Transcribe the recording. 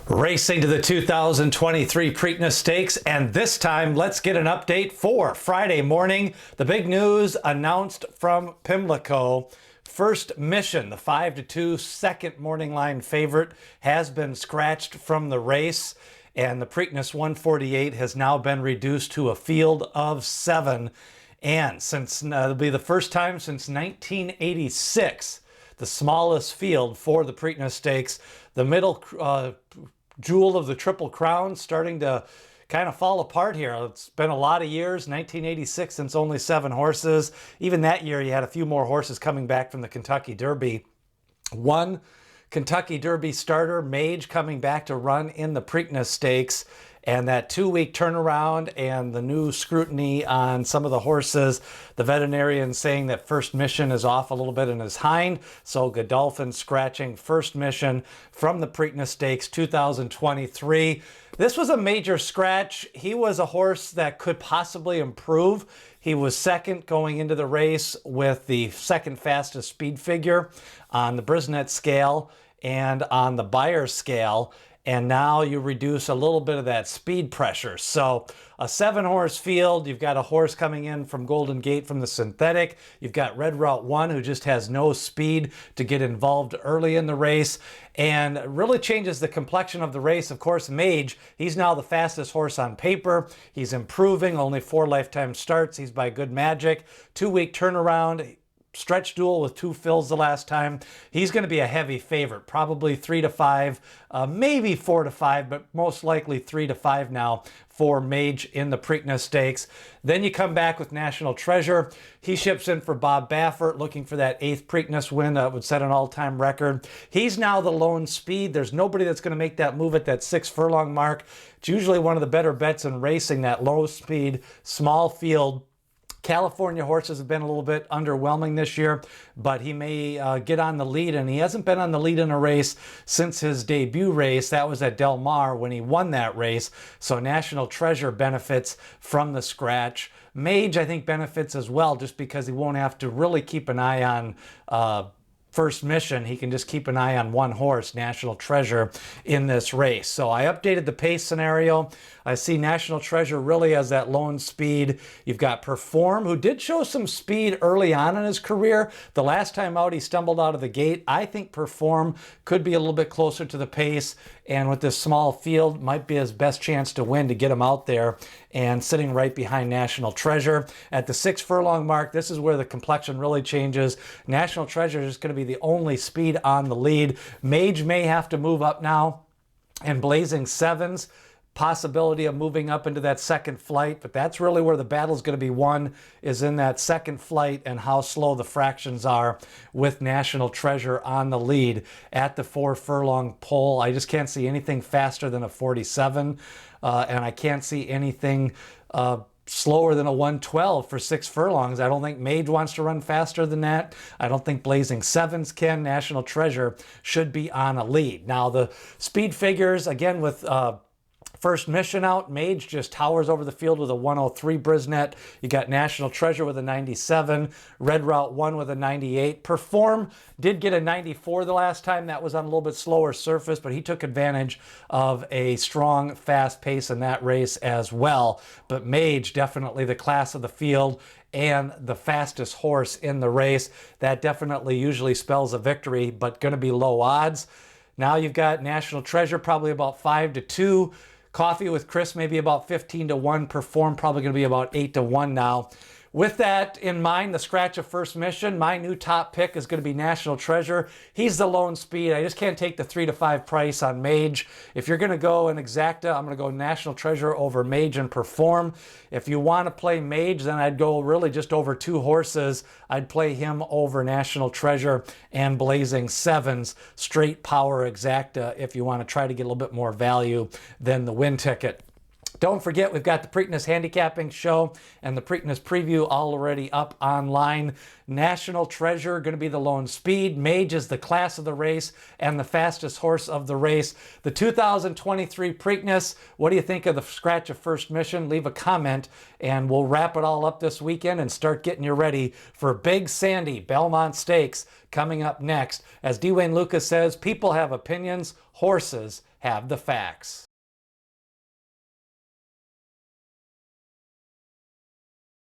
Racing to the 2023 Preakness Stakes, and this time let's get an update for Friday morning. The big news announced from Pimlico. First Mission, the 5-2 second morning line favorite, has been scratched from the race, and the Preakness 148 has now been reduced to a field of 7. And since it'll be the first time since 1986, the smallest field for the Preakness Stakes, the middle jewel of the Triple Crown starting to kind of fall apart here. It's been a lot of years, 1986 since only 7 horses. Even that year you had a few more horses coming back from the Kentucky Derby. One Kentucky Derby starter, Mage, coming back to run in the Preakness Stakes. And that 2-week turnaround and the new scrutiny on some of the horses, the veterinarian saying that First Mission is off a little bit in his hind. So Godolphin scratching First Mission from the Preakness Stakes 2023. This was a major scratch. He was a horse that could possibly improve. He was second going into the race with the second fastest speed figure on the Brisnet scale and on the Beyer scale. And now you reduce a little bit of that speed pressure. So a 7-horse field, you've got a horse coming in from Golden Gate from the synthetic. You've got Red Route 1, who just has no speed to get involved early in the race, and really changes the complexion of the race. Of course, Mage, he's now the fastest horse on paper. He's improving, only 4 lifetime starts. He's by good magic. 2-week turnaround. Stretch duel with 2 fills the last time. He's going to be a heavy favorite, probably 3-5, maybe 4-5, but most likely 3-5 now for Mage in the Preakness Stakes. Then you come back with National Treasure. He ships in for Bob Baffert, looking for that 8th Preakness win that would set an all-time record. He's now the lone speed. There's nobody that's going to make that move at that 6 furlong mark. It's usually one of the better bets in racing, that low speed, small field. California horses have been a little bit underwhelming this year, but he may get on the lead, and he hasn't been on the lead in a race since his debut race. That was at Del Mar when he won that race. So National Treasure benefits from the scratch. Mage, I think, benefits as well, just because he won't have to really keep an eye on First Mission. He can just keep an eye on one horse, National Treasure, in this race. So I updated the pace scenario. I see National Treasure really as that lone speed. You've got Perform, who did show some speed early on in his career. The last time out, he stumbled out of the gate. I think Perform could be a little bit closer to the pace, and with this small field, might be his best chance to win, to get him out there and sitting right behind National Treasure. At the 6 furlong mark, this is where the complexion really changes. National Treasure is going to be the only speed on the lead. Mage may have to move up now, and Blazing Sevens, possibility of moving up into that second flight, but that's really where the battle is going to be won, is in that second flight and how slow the fractions are with National Treasure on the lead at the 4 furlong pole. I just can't see anything faster than a 47, and I can't see anything slower than a 112 for 6 furlongs. I don't think Mage wants to run faster than that. I don't think Blazing Sevens can. National Treasure should be on a lead. Now the speed figures, again, with First Mission out, Mage just towers over the field with a 103 Brisnet. You got National Treasure with a 97, Red Route 1 with a 98. Perform did get a 94 the last time. That was on a little bit slower surface, but he took advantage of a strong, fast pace in that race as well. But Mage, definitely the class of the field and the fastest horse in the race. That definitely usually spells a victory, but going to be low odds. Now you've got National Treasure probably about 5-2. Coffee with Chris maybe about 15-1. Perform probably going to be about 8-1 now. With that in mind, the scratch of First Mission, my new top pick is going to be National Treasure. He's the lone speed. I just can't take the 3-5 price on Mage. If you're going to go an exacta, I'm going to go National Treasure over Mage and Perform. If you want to play Mage, then I'd go really just over 2 horses. I'd play him over National Treasure and Blazing Sevens, straight power exacta, if you want to try to get a little bit more value than the win ticket. Don't forget, we've got the Preakness Handicapping Show and the Preakness Preview already up online. National Treasure going to be the lone speed. Mage is the class of the race and the fastest horse of the race. The 2023 Preakness, what do you think of the scratch of First Mission? Leave a comment and we'll wrap it all up this weekend and start getting you ready for Big Sandy Belmont Stakes coming up next. As Dwayne Lucas says, people have opinions, horses have the facts.